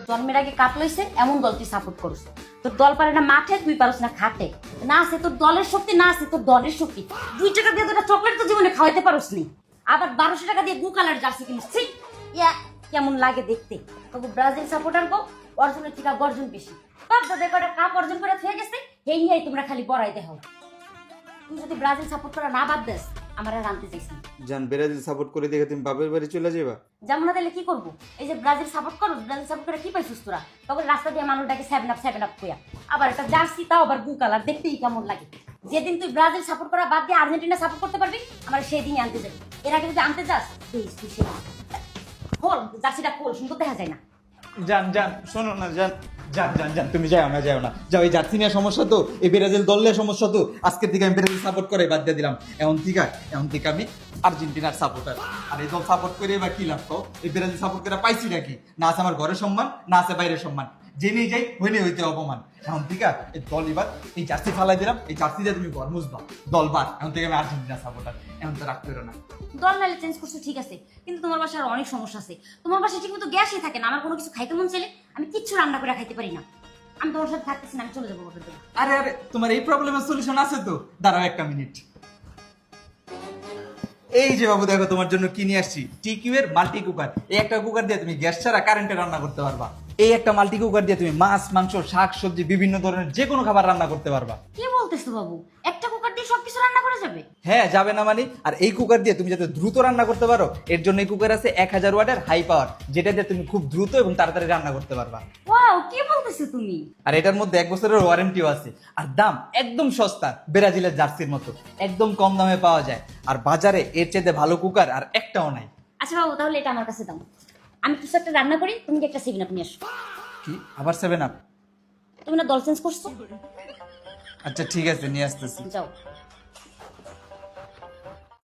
জন্মের আগে কাট লইছে এমন দল তুই সাপোর্ট করছ। তোর দল পারে না মাঠে, তুই পারস না খাটে। না আছে তোর দলের শক্তি, না আছে তোর দলের শক্তি। 2 টাকা দিয়ে তোর চকলেট তো জীবনে খাওয়াইতে পারস নি, আবার 1200 টাকা দিয়ে গু কালার জার্সি কিনিস। ছি, ইয়া কেমন লাগে দেখতে। তবু ব্রাজিল সাপোর্টার গো অর্জনের থেকে গর্জন বেশি। তোর যাদের কটা কাপ অর্জন করে থেকে গেছে এই নিয়েই তোমরা খালি বড়াইতে হও। তুই যদি ব্রাজিল সাপোর্ট করা না বাদ দেস আমার আর আনতে চাইছি না। জান ব্রাজিল সাপোর্ট করে দেখে তুমি বাপের বাড়ি চলে যাবা। যেমন না তাহলে কি করবো? এই যে ব্রাজিল সাপোর্ট করো, ব্রাজিল সাপোর্ট করে কি পাইছিস তোরা? তখন রাস্তা দিয়ে মানুষটাকে 7 আপ কইয়া, আবার একটা জার্সি তাও আবার গু কালার, দেখতেই কেমন লাগে। যেদিন তুই ব্রাজিল সাপোর্ট করা বাদ দিয়ে আর্জেন্টিনা সাপোর্ট করতে পারবি আমার সেই দিনই আনতে যাবি। এর আগে যদি আনতে যাস প্লিজ তুই সে খোল জার্সিটা খোল, সুন্দর দেখা যায় না। জান জান শোনো না জান, জান জান জান তুমি যাও না যাও। এই জার্সি নিয়ে সমস্যা তো, এই ব্রাজিল দলের সমস্যা তো। আজকের থেকে আমি ব্রাজিল সাপোর্ট করে বাদ দিয়ে দিলাম। এখন থেকে আমি আর্জেন্টিনার সাপোর্টার। আর এই দল সাপোর্ট করে বা কি লাভ কও? এই ব্রাজিল সাপোর্ট করে পাইছি নাকি? না আছে আমার ঘরের সম্মান, না আছে বাইরের সম্মান। জেনে যাই হইলে হইতে অপমান। এখন এই দল এবার এই জার্সি ফালাই দিলাম, এই জার্সি দিয়ে তুমি ঘর মুছবা। দল বাদ, এখন থেকে আমি আর্জেন্টিনার সাপোর্টার। এখন তো রাখতে পারো না। দল নাইলে চেঞ্জ করছো ঠিক আছে, কিন্তু তোমার বাসার অনেক সমস্যা আছে। তোমার বাসায় ঠিক মতো গ্যাসই থাকে না। আমার কোনো কিছু খাইতে মন চাইলে আমি কিচ্ছু রান্না করে খাইতে পারি না। আমি তোমার সাথে থাকতেছি না, আমি চলে যাবো বাপের বাড়ি। আরে তোমার এই প্রবলেমের সলিউশন আছে তো, দাঁড়াও একটা মিনিট। এই যে বাবু দেখো তোমার জন্য কি নিয়ে আসছি, টিকিউ এর মাল্টি কুকার। এই একটা কুকার দিয়ে তুমি গ্যাস ছাড়া কারেন্টে রান্না করতে পারবা। এই একটা মাল্টি কুকার দিয়ে তুমি মাছ, মাংস, শাক, সবজি বিভিন্ন ধরনের যে কোনো খাবার রান্না করতে পারবা। কি বলতেছো বাবু? একটা কুকার দিয়ে সবকিছু রান্না করা যাবে? হ্যাঁ যাবে না মানে। আর এই কুকার দিয়ে তুমি যাতে দ্রুত রান্না করতে পারো এর জন্য এই কুকার আছে 1000 ওয়াটের হাই পাওয়ার, যেটা দিয়ে তুমি খুব দ্রুত এবং তাড়াতাড়ি রান্না করতে পারবা। ওয়াও, কি বলতেছো তুমি? আর এটার মধ্যে 1 বছরের ওয়ারেন্টিও আছে। আর দাম একদম সস্তা, ব্রাজিলের জার্সির মতো একদম কম দামে পাওয়া যায়। আর বাজারে এর চেয়ে ভালো কুকার আর একটাও নাই। আচ্ছা বাবু, তাহলে এটা আমার কাছে দাও। আমি কিছু একটা রান্না করি, তুমি কি একটা 7 আপ নিয়ে আসো। কি আবার 7 আপ? তুমি না দল চেঞ্জ করছো? আচ্ছা ঠিক আছে, নিয়ে আসতেছি। যাও।